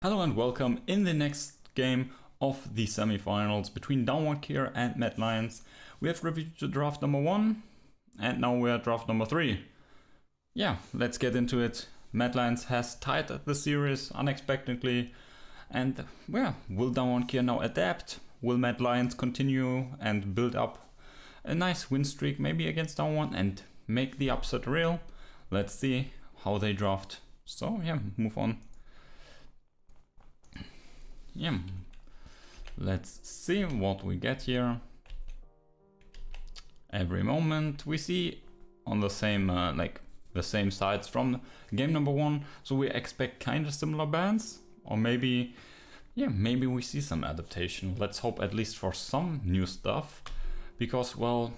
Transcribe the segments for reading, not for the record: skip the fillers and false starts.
Hello and welcome in the next game of the semifinals between Downward and Mad Lions. We have reviewed the draft number 1 and now we're at draft number 3. Yeah, let's get into it. Mad Lions has tied the series unexpectedly, and will Downward now adapt? Will Mad Lions continue and build up a nice win streak maybe against Downward and make the upset real? Let's see how they draft. So yeah, move on. Yeah, let's see what we get here. Every moment we see on the same the same sides from game number 1, so we expect kind of similar bans, or maybe we see some adaptation. Let's hope at least for some new stuff, because well,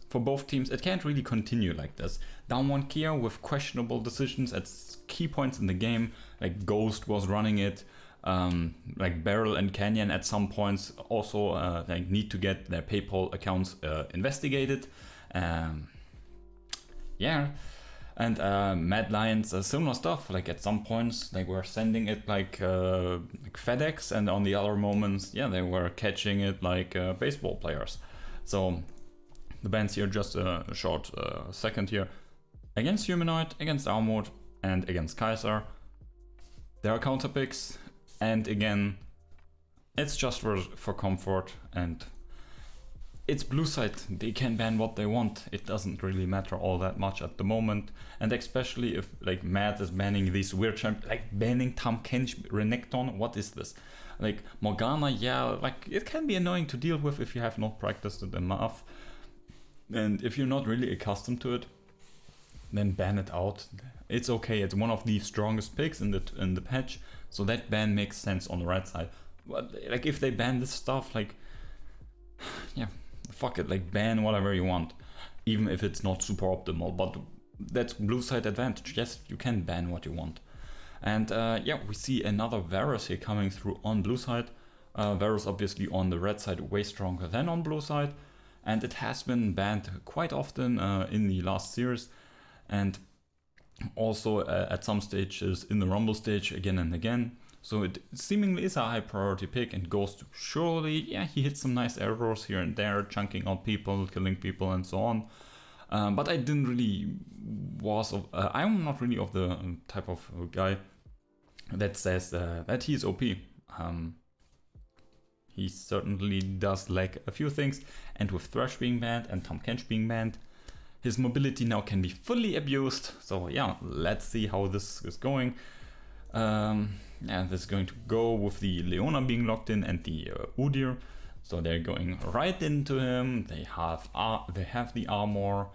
for both teams it can't really continue like this. Down 1 Kia with questionable decisions at key points in the game, like Ghost was running it. Like Beryl and Canyon at some points also need to get their PayPal accounts investigated. And Mad Lions, similar stuff. Like at some points they were sending it like FedEx, and on the other moments, they were catching it like baseball players. So the bans here, just a short second here. Against Humanoid, against Armut, and against Kaiser, there are counter picks. And again, it's just for comfort, and it's blue side. They can ban what they want. It doesn't really matter all that much at the moment. And especially if like Matt is banning these weird champions, like banning Tam Kench, Renekton. What is this? Like Morgana, like it can be annoying to deal with if you have not practiced it enough. And if you're not really accustomed to it, then ban it out. It's okay. It's one of the strongest picks in the patch, so that ban makes sense on the right side. But like if they ban this stuff, like fuck it, like ban whatever you want, even if it's not super optimal. But that's blue side advantage. Yes, you can ban what you want. And we see another Varus here coming through on blue side. Varus obviously on the red side way stronger than on blue side, and it has been banned quite often in the last series. And also at some stages in the Rumble stage again and again. So it seemingly is a high priority pick, and goes to surely, he hits some nice arrows here and there, chunking out people, killing people and so on. But I didn't really I'm not really of the type of guy that says that he's OP. He certainly does lack a few things, and with Thresh being banned and Tam Kench being banned, his mobility now can be fully abused. So let's see how this is going. This is going to go with the Leona being locked in and the Udyr. So they're going right into him. They have the armor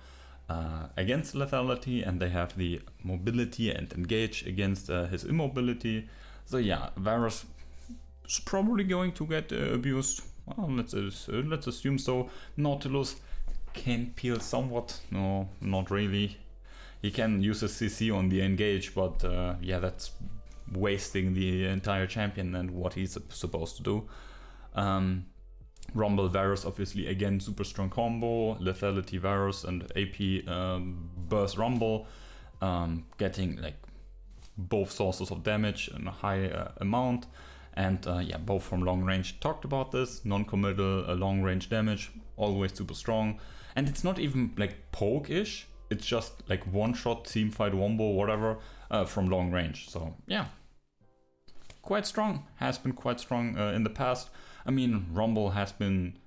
against lethality, and they have the mobility and engage against his immobility. So Varus is probably going to get abused. Well, let's assume so. Nautilus can peel somewhat. No, not really. He can use a CC on the engage, but that's wasting the entire champion and what he's supposed to do. Rumble Varus, obviously, again, super strong combo. Lethality Varus and AP burst Rumble, getting like both sources of damage in a high amount. And both from long range. Talked about this, non-committal, long range damage, always super strong. And it's not even like poke-ish, it's just like one shot, team fight, wombo, whatever, from long range. So quite strong, has been quite strong in the past. I mean, Rumble has been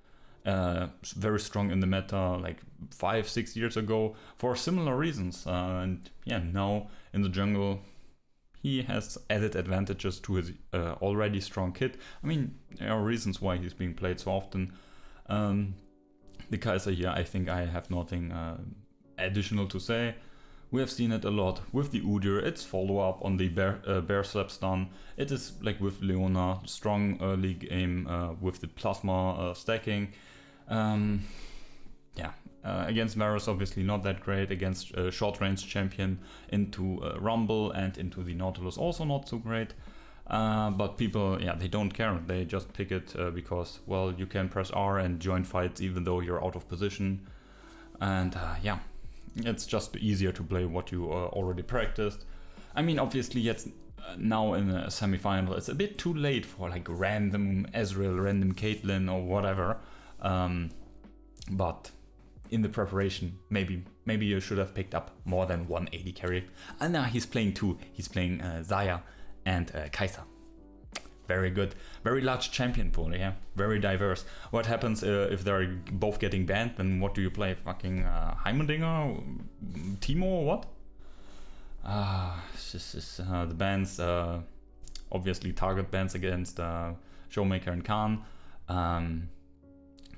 very strong in the meta like 5-6 years ago for similar reasons. And now in the jungle, he has added advantages to his already strong kit. I mean, there are reasons why he's being played so often. The Kaiser here, I think I have nothing additional to say. We have seen it a lot with the Udyr. It's follow-up on the bear slap stun. It is like with Leona, strong early game with the plasma stacking. Against Varus, obviously not that great. Against a short-range champion into Rumble and into the Nautilus, also not so great. But people, they don't care. They just pick it because, well, you can press R and join fights even though you're out of position. And it's just easier to play what you already practiced. I mean, obviously, now in a semi-final, it's a bit too late for like random Ezreal, random Caitlyn or whatever. But in the preparation, maybe you should have picked up more than one AD carry. And now he's playing two. He's playing Xayah and Kai'Sa. Very good. Very large champion pool, yeah. Very diverse. What happens if they're both getting banned? Then what do you play? Fucking Heimerdinger? Timo or what? The bans, obviously target bans against ShowMaker and Khan.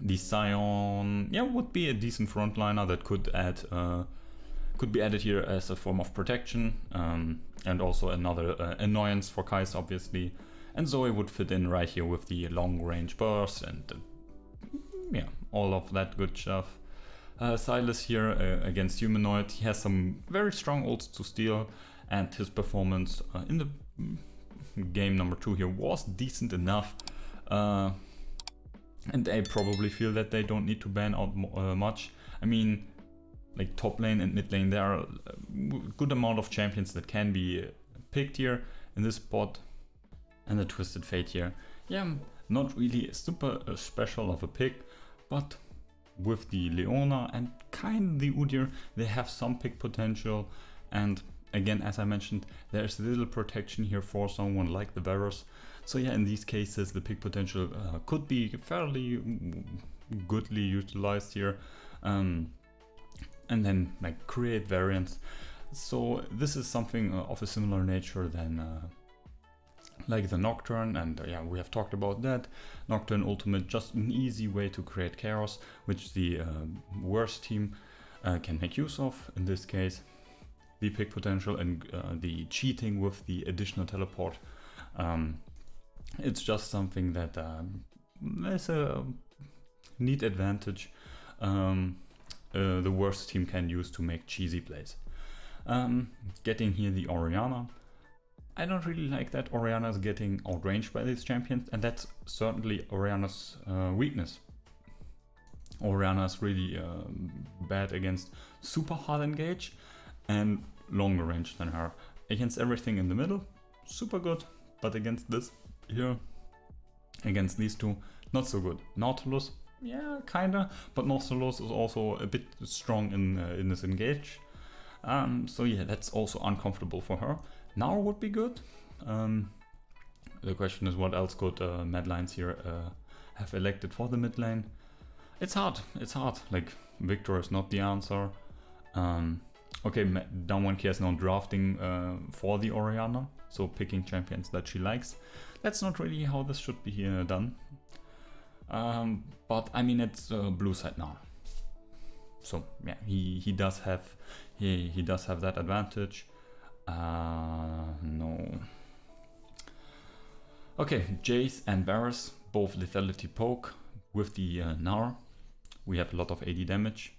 The Sion, yeah, would be a decent frontliner that could be added here as a form of protection, and also another annoyance for Kai'Sa, obviously. And Zoe would fit in right here with the long range burst and yeah, all of that good stuff. Silas here against Humanoid, he has some very strong ults to steal, and his performance in the game number 2 here was decent enough. And they probably feel that they don't need to ban out much. I mean, like top lane and mid lane, there are a good amount of champions that can be picked here in this spot. And the Twisted Fate here, yeah, not really super special of a pick, but with the Leona and kind of the Udyr, they have some pick potential. And again, as I mentioned, there's little protection here for someone like the Varus. So yeah, in these cases, the pick potential could be fairly goodly utilized here, and then like create variants. So this is something of a similar nature than like the Nocturne, and yeah, we have talked about that. Nocturne Ultimate, just an easy way to create chaos, which the worst team can make use of. In this case, the pick potential and the cheating with the additional teleport. It's just something that is a neat advantage the worst team can use to make cheesy plays. Getting here the Orianna. I don't really like that Orianna is getting outranged by these champions, and that's certainly Orianna's weakness. Orianna is really bad against super hard engage and longer range than her. Against everything in the middle, super good, but against this here, against these two, not so good. Nautilus, yeah, kinda, but Nautilus is also a bit strong in this engage. So yeah, that's also uncomfortable for her. Now would be good. The question is, what else could Mad Lions here have elected for the mid lane? It's hard. Like, Victor is not the answer. Okay, Down 1K is now drafting for the Orianna, so picking champions that she likes. That's not really how this should be done. But I mean, it's blue side now. So yeah, he does have that advantage. No. Okay, Jayce and Varus, both lethality poke with the Gnar. We have a lot of AD damage.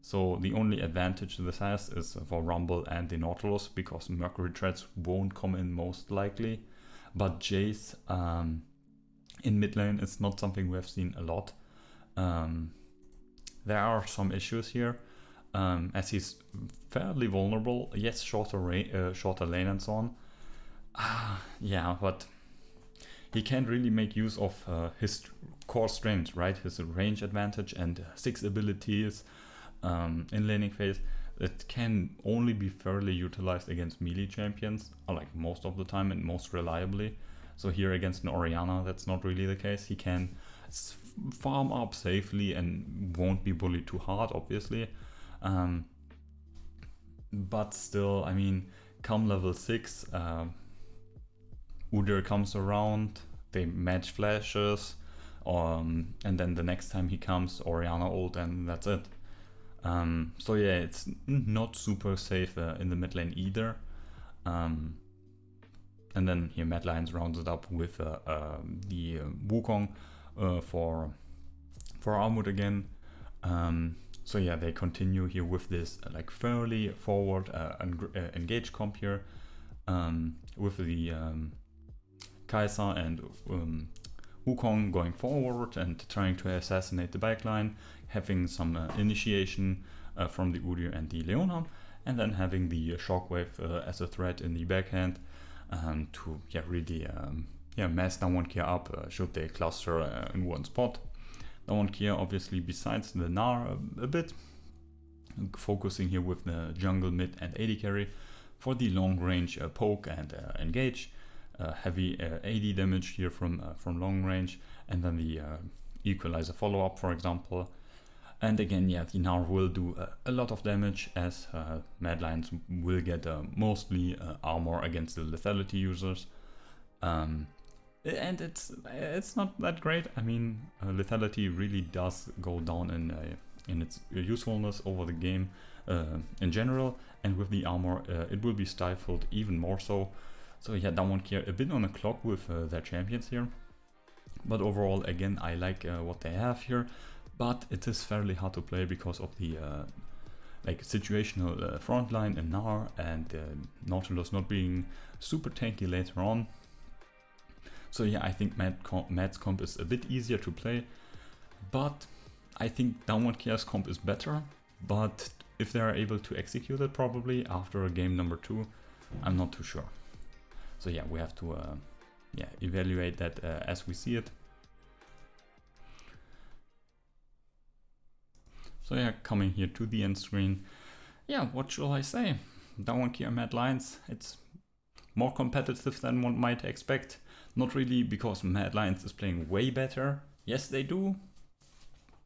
So the only advantage this has is for Rumble and the Nautilus, because Mercury Treads won't come in most likely. But Jayce in mid lane is not something we have seen a lot. There are some issues here. As he's fairly vulnerable. Yes, shorter lane and so on. Yeah, but he can't really make use of his core strengths, right? His range advantage and 6 abilities in laning phase that can only be fairly utilized against melee champions, like most of the time and most reliably. So here against an Orianna, that's not really the case. He can farm up safely and won't be bullied too hard, obviously. But still, I mean, come level 6, Udyr comes around, they match flashes, and then the next time he comes, Orianna ult, and that's it. So yeah, it's not super safe in the mid lane either. And then here Mad Lions rounds it up with the Wukong for Armut again. So yeah, they continue here with this like fairly forward engage comp here, with the Kai'Sa and Wukong going forward and trying to assassinate the backline, having some initiation from the Udyr and the Leona, and then having the Shockwave as a threat in the backhand. to really mess down Kia up should they cluster in one spot. Down Kia obviously besides the Gnar a bit, focusing here with the jungle, mid and AD carry for the long range poke and engage, heavy AD damage here from long range, and then the equalizer follow up, for example. And again, the Gnar will do a lot of damage, as Mad Lions will get mostly armor against the lethality users. And it's not that great. I mean, lethality really does go down in its usefulness over the game in general, and with the armor it will be stifled even more so. So yeah, Down Care a bit on the clock with their champions here, but overall again I like what they have here, but it is fairly hard to play because of the situational frontline in Gnar and Nautilus not being super tanky later on. So yeah, I think Mad's comp is a bit easier to play, but I think Downward Chaos comp is better, but if they are able to execute it probably after game number 2, I'm not too sure. So yeah, we have to evaluate that as we see it. So yeah, coming here to the end screen, yeah, what shall I say? Downward Chaos Mad Lions, it's more competitive than one might expect. Not really because Mad Lions is playing way better. Yes, they do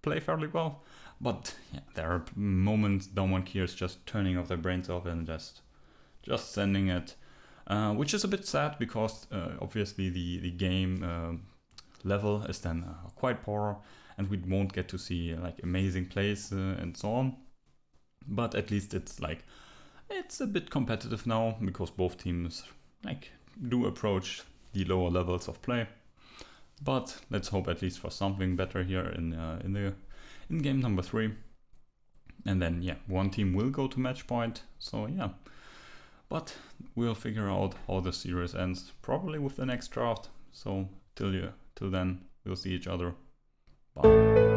play fairly well, but yeah, there are moments Downward Chaos just turning off their brains off and just sending it, which is a bit sad because obviously the game level is then quite poor, and we won't get to see like amazing plays and so on. But at least it's a bit competitive now because both teams do approach the lower levels of play. But let's hope at least for something better here in game number 3. And then yeah, one team will go to match point. So yeah, but we'll figure out how the series ends probably with the next draft. So till then, we'll see each other. Bye.